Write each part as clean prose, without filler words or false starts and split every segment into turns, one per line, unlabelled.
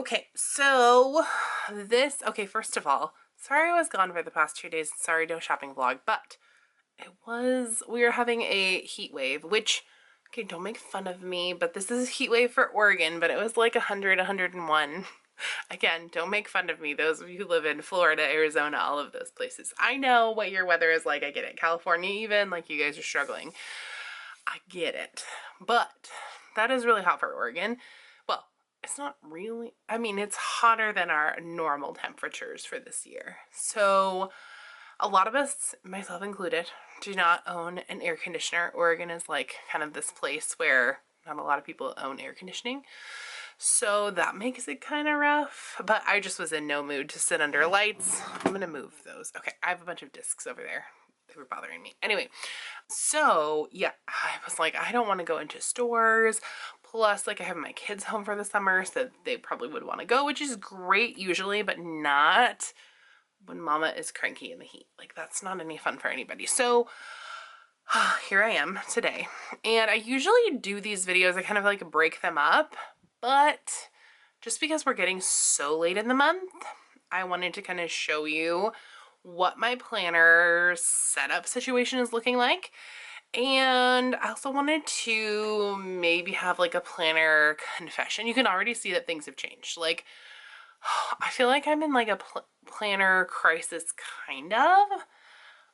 Okay, so okay, first of all, sorry I was gone for the past 2 days. Sorry, no shopping vlog, but we were having a heat wave, which, okay, don't make fun of me, but this is a heat wave for Oregon, but it was like 100, 101. Again, don't make fun of me. Those of you who live in Florida, Arizona, all of those places. I know what your weather is like. I get it. California even, like you guys are struggling. I get it. But that is really hot for Oregon. Well, it's not really, I mean, it's hotter than our normal temperatures for this year. So a lot of us, myself included, do not own an air conditioner. Oregon is like kind of this place where not a lot of people own air conditioning. So that makes it kind of rough, but I just was in no mood to sit under lights. I'm gonna move those. Okay, I have a bunch of discs over there. They were bothering me. Anyway, so yeah, I was like, I don't want to go into stores. Plus, like, I have my kids home for the summer, so they probably would want to go, which is great usually, but not when mama is cranky in the heat. Like, that's not any fun for anybody. So here I am today. And I usually do these videos, I kind of like break them up, but just because we're getting so late in the month, I wanted to kind of show you what my planner setup situation is looking like. And I also wanted to maybe have like a planner confession. You can already see that things have changed. Like, I feel like I'm in like a planner crisis, kind of,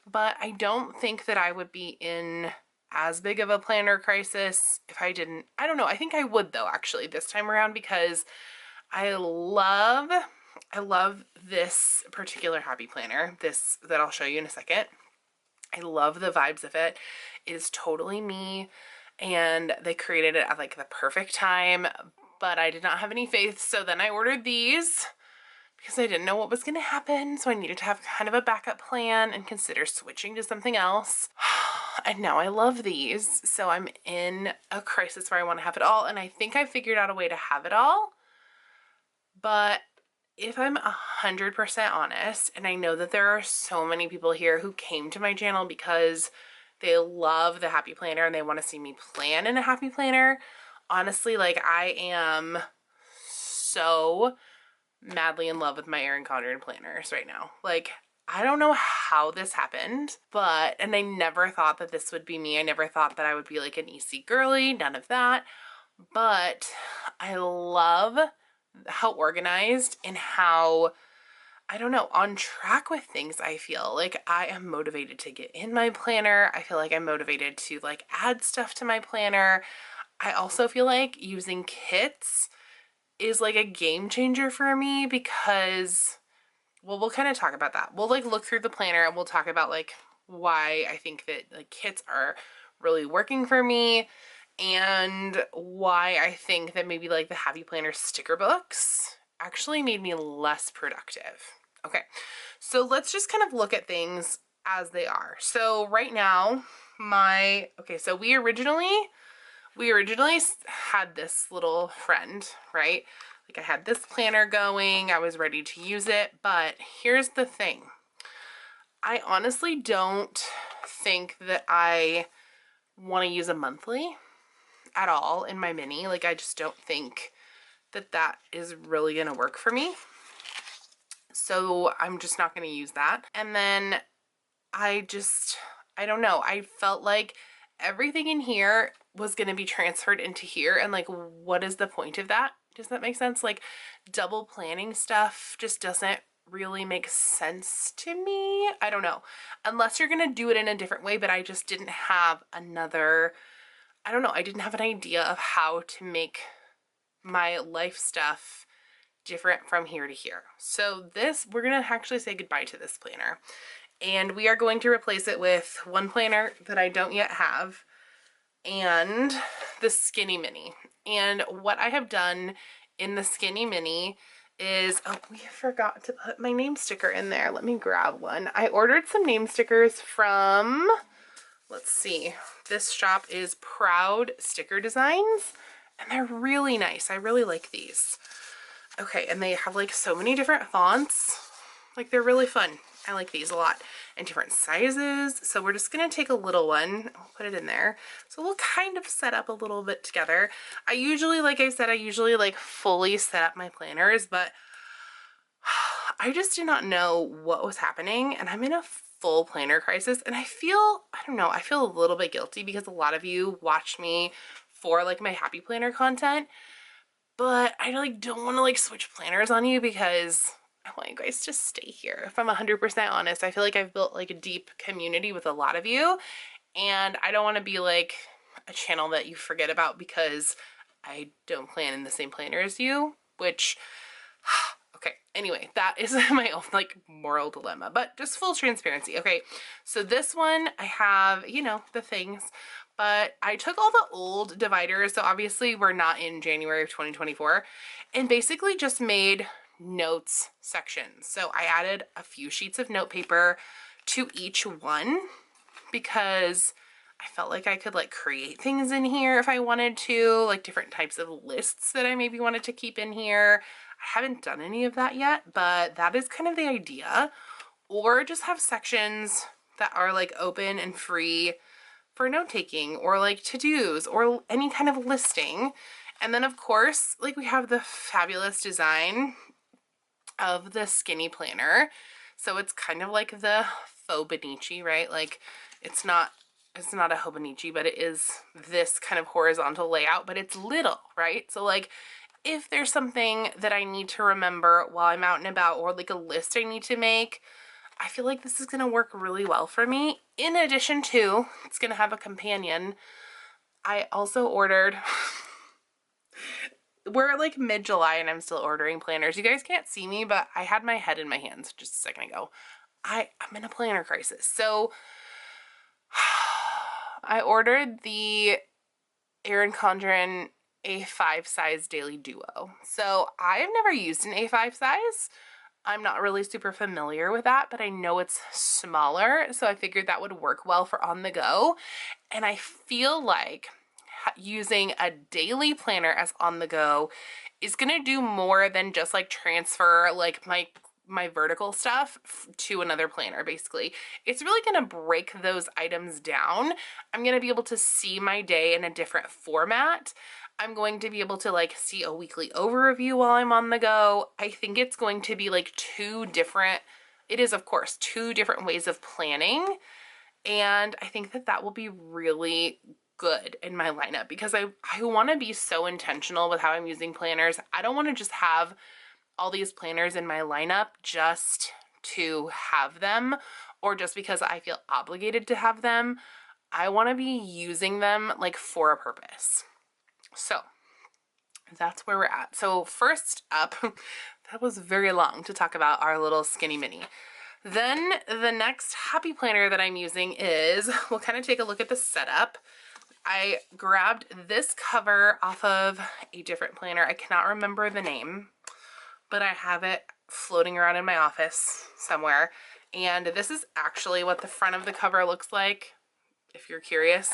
but I don't think that I would be in as big of a planner crisis if I didn't. I don't know. I think I would though, actually, this time around, because I love this particular happy planner, this that I'll show you in a second. I love the vibes of it. It is totally me, and they created it at like the perfect time, but I did not have any faith, so then I ordered these because I didn't know what was going to happen, so I needed to have kind of a backup plan and consider switching to something else. And now I love these, so I'm in a crisis where I want to have it all, and I think I figured out a way to have it all. But if I'm 100% honest, and I know that there are so many people here who came to my channel because they love the Happy Planner and they want to see me plan in a Happy Planner, honestly, like, I am so madly in love with my Erin Condren planners right now. Like, I don't know how this happened, and I never thought that this would be me. I never thought that I would be like an EC girly, none of that. But I love how organized and how, I don't know, on track with things I feel. Like, I am motivated to get in my planner. I feel like I'm motivated to like add stuff to my planner. I also feel like using kits is like a game changer for me because, well, we'll kind of talk about that. We'll like look through the planner and we'll talk about like why I think that like kits are really working for me, and why I think that maybe like the Happy Planner sticker books actually made me less productive. Okay, so let's just kind of look at things as they are. So right now, so we originally had this little friend, right? Like, I had this planner going, I was ready to use it, but here's the thing. I honestly don't think that I want to use a monthly at all in my mini. Like, I just don't think that that is really gonna work for me. So I'm just not gonna use that. And then I don't know. I felt like everything in here was going to be transferred into here, and like, what is the point of that? Does that make sense? Like, double planning stuff just doesn't really make sense to me. I don't know, unless you're going to do it in a different way, but I just didn't have I didn't have an idea of how to make my life stuff different from here to here. So we're going to actually say goodbye to this planner. And we are going to replace it with one planner that I don't yet have, and the Skinny Mini. And what I have done in the Skinny Mini is, oh, we forgot to put my name sticker in there. Let me grab one. I ordered some name stickers from, let's see, this shop is Proud Sticker Designs, and they're really nice. I really like these. Okay, and they have like so many different fonts. Like, they're really fun. I like these a lot. and different sizes. So we're just gonna take a little one and we'll put it in there. So we'll kind of set up a little bit together. I usually, like I said, I usually like fully set up my planners, but I just did not know what was happening, and I'm in a full planner crisis, and I don't know, I feel a little bit guilty because a lot of you watch me for like my happy planner content, but I like don't want to like switch planners on you because I want you guys to stay here. If I'm 100% honest, I feel like I've built like a deep community with a lot of you, and I don't want to be like a channel that you forget about because I don't plan in the same planner as you, which okay, anyway, that is my own like moral dilemma, but just full transparency. Okay, so this one I have, you know, the things, but I took all the old dividers, so obviously we're not in January of 2024, and basically just made notes sections. So I added a few sheets of note paper to each one because I felt like I could like create things in here if I wanted to, like different types of lists that I maybe wanted to keep in here. I haven't done any of that yet, but that is kind of the idea. Or just have sections that are like open and free for note taking or like to-dos or any kind of listing. And then of course, like we have the fabulous design of the skinny planner. So it's kind of like the faux Benici, right? Like it's not a Hobonichi, but it is this kind of horizontal layout, but it's little, right? So like if there's something that I need to remember while I'm out and about or like a list I need to make, I feel like this is going to work really well for me. In addition to, it's going to have a companion. I also ordered, we're like mid-July and I'm still ordering planners. You guys can't see me, but I had my head in my hands just a second ago. I'm in a planner crisis. So I ordered the Erin Condren A5 size daily duo. So I've never used an A5 size. I'm not really super familiar with that, but I know it's smaller, so I figured that would work well for on the go. And I feel like using a daily planner as on the go is gonna do more than just like transfer like my vertical stuff to another planner. Basically, it's really gonna break those items down. I'm gonna be able to see my day in a different format. I'm going to be able to like see a weekly overview while I'm on the go. I think it's going to be like it is of course two different ways of planning, and I think that that will be really good in my lineup because I want to be so intentional with how I'm using planners. I don't want to just have all these planners in my lineup just to have them or just because I feel obligated to have them. I want to be using them like for a purpose. So that's where we're at. So first up, that was very long to talk about our little skinny mini. Then the next happy planner that I'm using is, we'll kind of take a look at the setup. I grabbed this cover off of a different planner. I cannot remember the name, but I have it floating around in my office somewhere. And this is actually what the front of the cover looks like, if you're curious.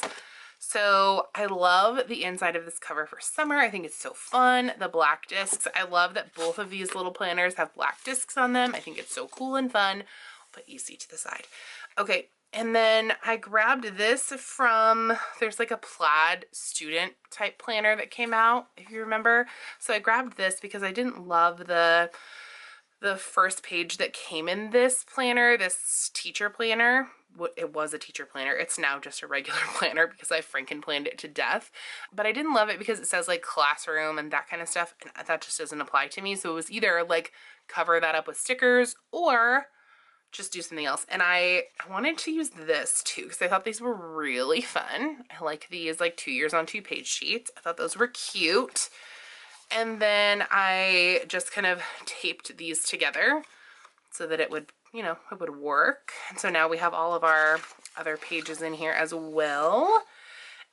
So I love the inside of this cover for summer. I think it's so fun. The black discs. I love that both of these little planners have black discs on them. I think it's so cool and fun. I'll put EC to the side. Okay, and then I grabbed this from, there's like a plaid student type planner that came out, if you remember. So I grabbed this because I didn't love the first page that came in this planner, this teacher planner. It was a teacher planner. It's now just a regular planner because I Frankenplanned it to death. But I didn't love it because it says like classroom and that kind of stuff, and that just doesn't apply to me. So it was either like cover that up with stickers or just do something else. And I wanted to use this too because I thought these were really fun. I like these like 2 years on 2 page sheets. I thought those were cute. And then I just kind of taped these together so that it would, you know, it would work. And so now we have all of our other pages in here as well.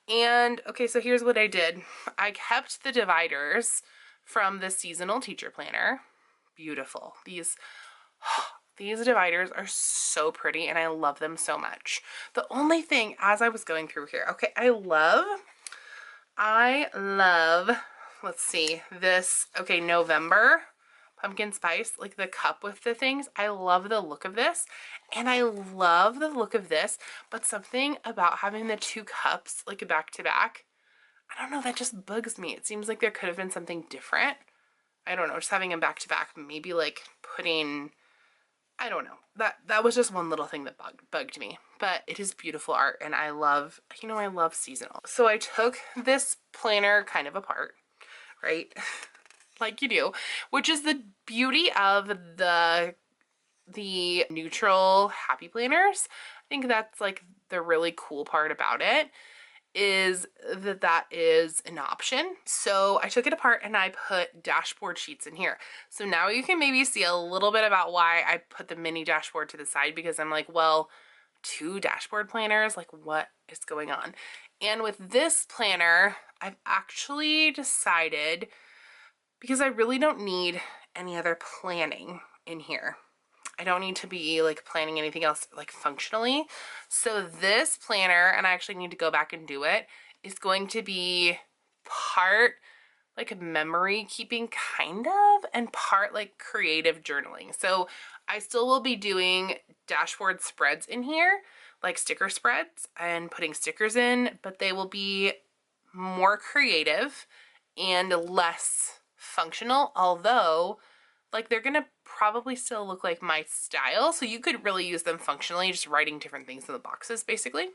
And okay, so here's what I did. I kept the dividers from the seasonal teacher planner. Beautiful. These dividers are so pretty and I love them so much. The only thing as I was going through here, okay, I love, let's see, this, okay, November pumpkin spice, like the cup with the things. I love the look of this, and I love the look of this, but something about having the two cups like back to back, I don't know, that just bugs me. It seems like there could have been something different. I don't know, just having them back to back, maybe like putting, I don't know. That was just one little thing that bugged me. But it is beautiful art, and I love, you know, I love seasonal. So I took this planner kind of apart, right? Like you do, which is the beauty of the neutral happy planners. I think that's like the really cool part about it, is that is an option. So I took it apart and I put dashboard sheets in here. So now you can maybe see a little bit about why I put the mini dashboard to the side, because I'm like, well, two dashboard planners, like what is going on? And with this planner, I've actually decided, because I really don't need any other planning in here. I don't need to be like planning anything else like functionally. So this planner, and I actually need to go back and do it, is going to be part like memory keeping kind of, and part like creative journaling. So I still will be doing dashboard spreads in here, like sticker spreads and putting stickers in, but they will be more creative and less functional, although like they're gonna probably still look like my style, so you could really use them functionally, just writing different things in the boxes basically.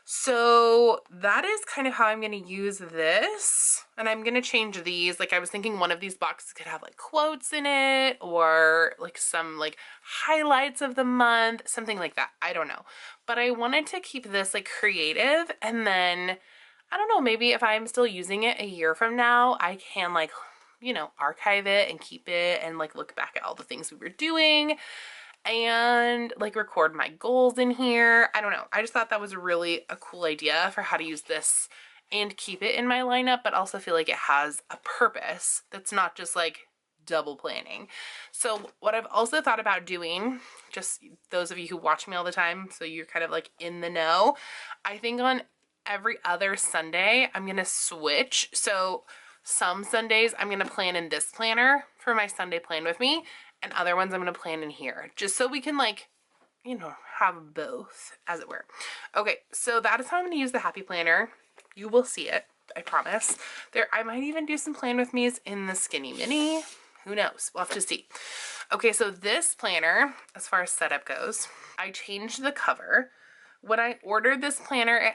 So that is kind of how I'm gonna use this, and I'm gonna change these. Like I was thinking one of these boxes could have like quotes in it, or like some like highlights of the month, something like that. I don't know, but I wanted to keep this like creative, and then I don't know, maybe if I'm still using it a year from now, I can like, you know, archive it and keep it and like look back at all the things we were doing and like record my goals in here. I don't know. I just thought that was really a cool idea for how to use this and keep it in my lineup, but also feel like it has a purpose that's not just like double planning. So what I've also thought about doing, just those of you who watch me all the time, so you're kind of like in the know, I think on every other Sunday, I'm gonna switch. So some Sundays I'm gonna plan in this planner for my Sunday plan with me, and other ones I'm gonna plan in here, just so we can like, you know, have both, as it were. Okay, so that is how I'm gonna use the happy planner. You will see it, I promise. I might even do some plan with me's in the skinny mini. Who knows? We'll have to see. Okay, so this planner, as far as setup goes, I changed the cover. When I ordered this planner,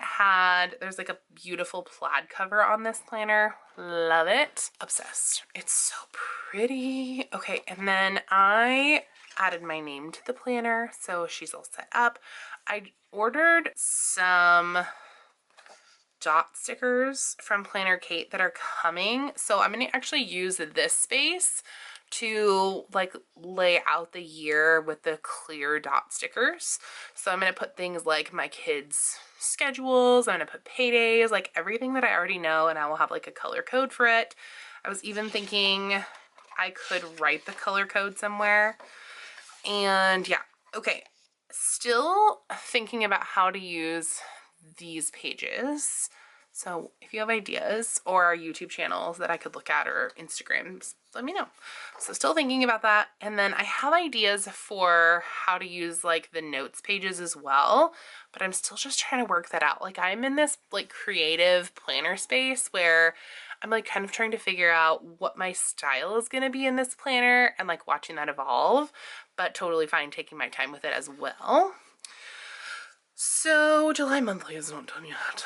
there's like a beautiful plaid cover on this planner. Love it. Obsessed. It's so pretty. Okay, and then I added my name to the planner, so she's all set up. I ordered some dot stickers from Planner Kate that are coming, so I'm gonna actually use this space to like lay out the year with the clear dot stickers. So I'm gonna put things like my kids' schedules, I'm gonna put paydays, like everything that I already know, and I will have like a color code for it. I was even thinking I could write the color code somewhere. And yeah, okay. Still thinking about how to use these pages. So if you have ideas or YouTube channels that I could look at, or Instagrams, let me know. So still thinking about that. And then I have ideas for how to use like the notes pages as well, but I'm still just trying to work that out. Like I'm in this like creative planner space where I'm like kind of trying to figure out what my style is going to be in this planner and like watching that evolve, but totally fine taking my time with it as well. So July monthly is not done yet.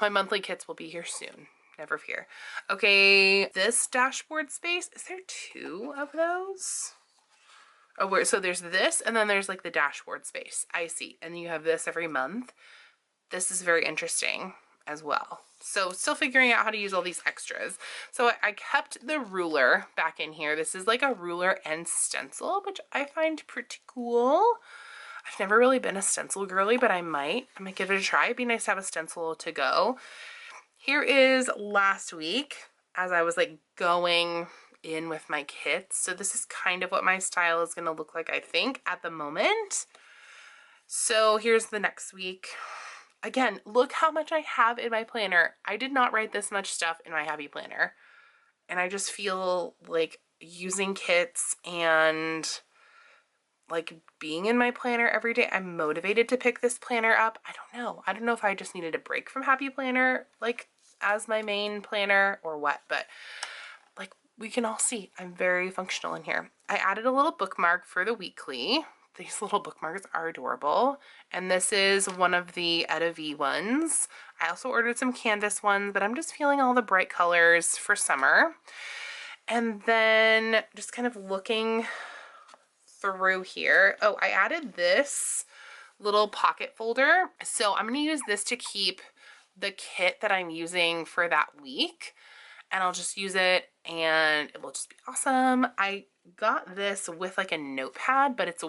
My monthly kits will be here soon. Never fear. Okay, this dashboard space, is there two of those? Oh, so there's this, and then there's like the dashboard space. I see. And you have this every month. This is very interesting as well. So still figuring out how to use all these extras. So I kept the ruler back in here. This is like a ruler and stencil, which I find pretty cool. I've never really been a stencil girly, but I might give it a try. It'd be nice to have a stencil to go. Here is last week as I was like going in with my kits. So this is kind of what my style is going to look like, I think, at the moment. So here's the next week. Again, look how much I have in my planner. I did not write this much stuff in my happy planner. And I just feel like using kits and like being in my planner every day, I'm motivated to pick this planner up. I don't know. I don't know if I just needed a break from Happy Planner, like as my main planner or what, but like we can all see I'm very functional in here. I added a little bookmark for the weekly. These little bookmarks are adorable. And this is one of the Etta V ones. I also ordered some canvas ones, but I'm just feeling all the bright colors for summer. And then just kind of looking through here. Oh, I added this little pocket folder. So I'm gonna use this to keep the kit that I'm using for that week. And I'll just use it and it will just be awesome. I got this with like a notepad, but it's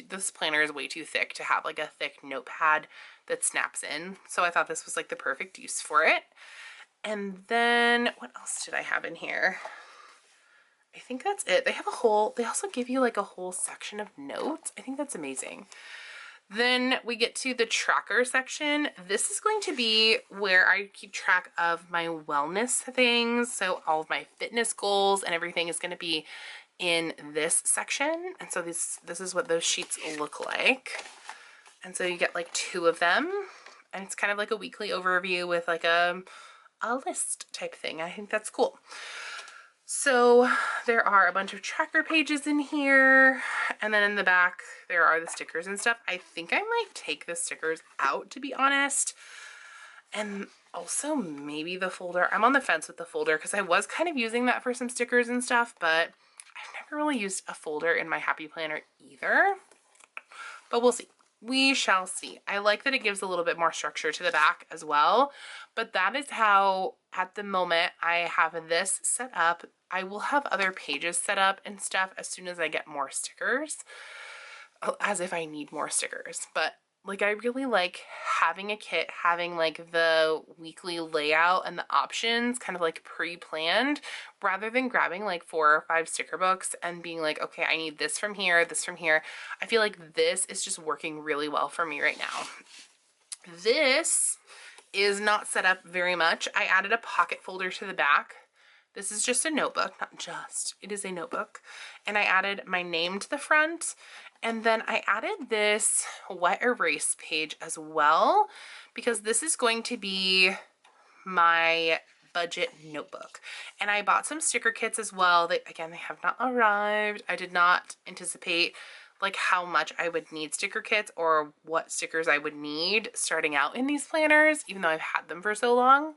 this planner is way too thick to have like a thick notepad that snaps in. So I thought this was like the perfect use for it. And then what else did I have in here? I think that's it. They also give you like a whole section of notes. I think that's amazing. Then we get to the tracker section. This is going to be where I keep track of my wellness things. So all of my fitness goals and everything is going to be in this section. And so this is what those sheets look like. And so you get like 2 of them. And it's kind of like a weekly overview with like a list type thing. I think that's cool. So there are a bunch of tracker pages in here, and then in the back there are the stickers and stuff. I think I might take the stickers out, to be honest, and also maybe the folder. I'm on the fence with the folder because I was kind of using that for some stickers and stuff, but I've never really used a folder in my Happy Planner either, but we'll see. We shall see. I like that it gives a little bit more structure to the back as well, but that is how at the moment I have this set up. I will have other pages set up and stuff as soon as I get more stickers, as if I need more stickers. But like I really like having a kit, having like the weekly layout and the options kind of like pre-planned, rather than grabbing like 4 or 5 sticker books and being like, okay, I need this from here, this from here. I feel like this is just working really well for me right now. This is not set up very much. I added a pocket folder to the back. This is just a notebook, not just, it is a notebook. And I added my name to the front. And then I added this wet erase page as well, because this is going to be my budget notebook. And I bought some sticker kits as well. They have not arrived. I did not anticipate like how much I would need sticker kits or what stickers I would need starting out in these planners, even though I've had them for so long.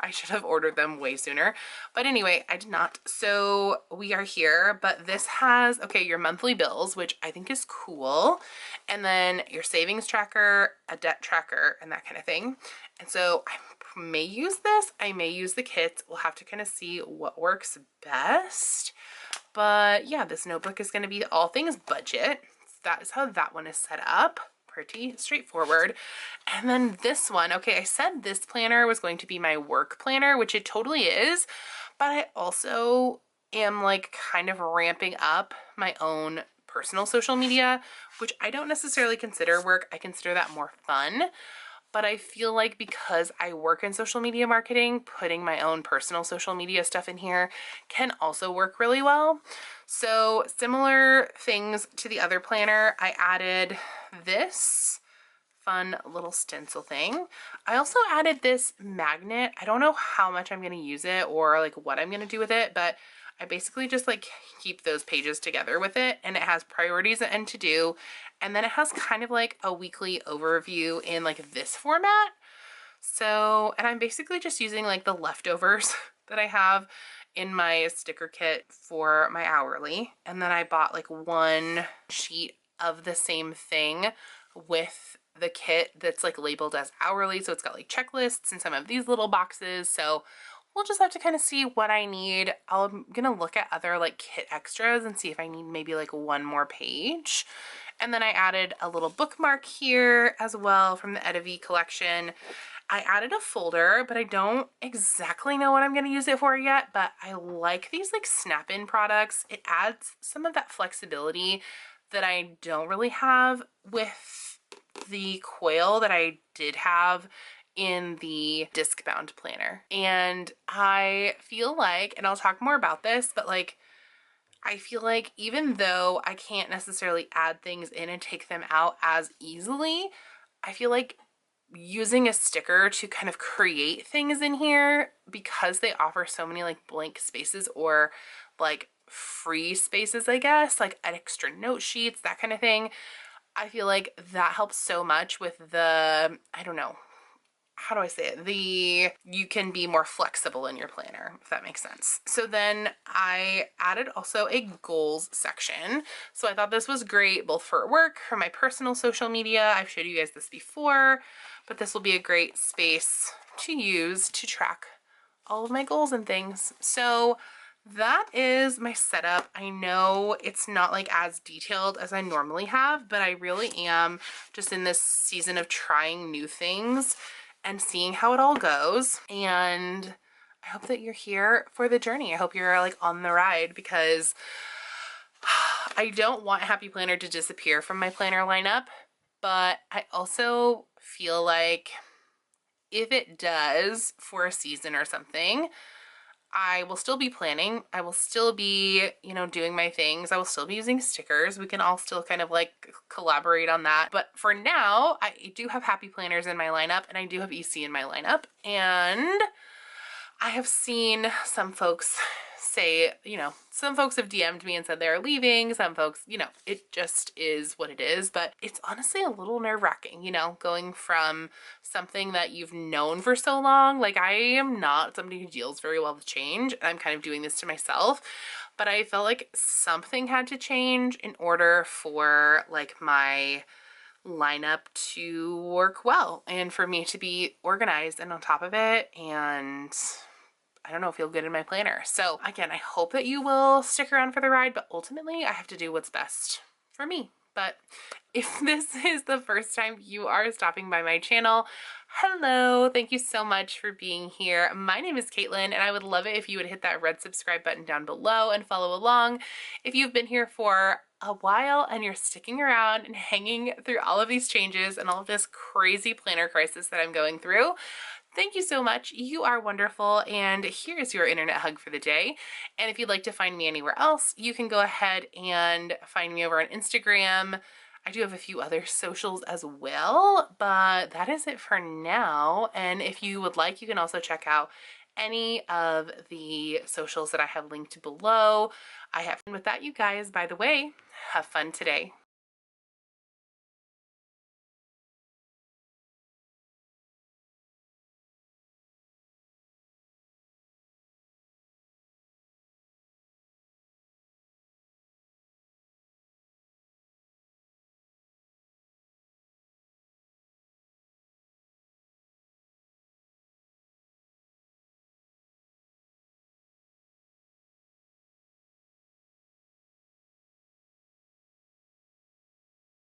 I should have ordered them way sooner. But anyway, I did not. So we are here, but this has, okay, your monthly bills, which I think is cool. And then your savings tracker, a debt tracker, and that kind of thing. And so I may use this. I may use the kits. We'll have to kind of see what works best. But yeah, this notebook is going to be all things budget. That is how that one is set up. Pretty straightforward. And then this one, okay, I said this planner was going to be my work planner, which it totally is, but I also am like kind of ramping up my own personal social media, which I don't necessarily consider work. I consider that more fun. But I feel like because I work in social media marketing, putting my own personal social media stuff in here can also work really well. So similar things to the other planner, I added this fun little stencil thing. I also added this magnet. I don't know how much I'm going to use it or like what I'm going to do with it, but I basically just like keep those pages together with it, and it has priorities and to do. And then it has kind of like a weekly overview in like this format. So, and I'm basically just using like the leftovers that I have in my sticker kit for my hourly. And then I bought like 1 sheet of the same thing with the kit that's like labeled as hourly. So it's got like checklists and some of these little boxes. So we'll just have to kind of see what I need. I'm gonna look at other like kit extras and see if I need maybe like 1 more page. And then I added a little bookmark here as well from the Etta V collection. I added a folder, but I don't exactly know what I'm going to use it for yet, but I like these like snap-in products. It adds some of that flexibility that I don't really have with the coil that I did have in the disc bound planner. And I feel like, and I'll talk more about this, but like I feel like even though I can't necessarily add things in and take them out as easily, I feel like using a sticker to kind of create things in here, because they offer so many like blank spaces or like free spaces, I guess, like extra note sheets, that kind of thing. I feel like that helps so much with the, I don't know, how do I say it? You can be more flexible in your planner, if that makes sense. So then I added also a goals section. So I thought this was great, both for work, for my personal social media. I've showed you guys this before, but this will be a great space to use to track all of my goals and things. So that is my setup. I know it's not like as detailed as I normally have, but I really am just in this season of trying new things and seeing how it all goes. And I hope that you're here for the journey. I hope you're like on the ride, because I don't want Happy Planner to disappear from my planner lineup, but I also feel like if it does for a season or something, I will still be planning. I will still be, you know, doing my things. I will still be using stickers. We can all still kind of like collaborate on that. But for now, I do have Happy Planners in my lineup, and I do have EC in my lineup. And I have seen some folks say, you know, some folks have DM'd me and said they're leaving. Some folks, you know, it just is what it is. But it's honestly a little nerve-wracking, you know, going from something that you've known for so long. Like, I am not somebody who deals very well with change. I'm kind of doing this to myself. But I felt like something had to change in order for like my lineup to work well and for me to be organized and on top of it, and I don't know, feel good in my planner. So again, I hope that you will stick around for the ride, but ultimately I have to do what's best for me. But if this is the first time you are stopping by my channel, hello, thank you so much for being here. My name is Caitlin, and I would love it if you would hit that red subscribe button down below and follow along. If you've been here for a while and you're sticking around and hanging through all of these changes and all of this crazy planner crisis that I'm going through, thank you so much. You are wonderful, and here's your internet hug for the day. And if you'd like to find me anywhere else, you can go ahead and find me over on Instagram. I do have a few other socials as well, but that is it for now. And if you would like, you can also check out any of the socials that I have linked below. I have fun with that, you guys. By the way, have fun today.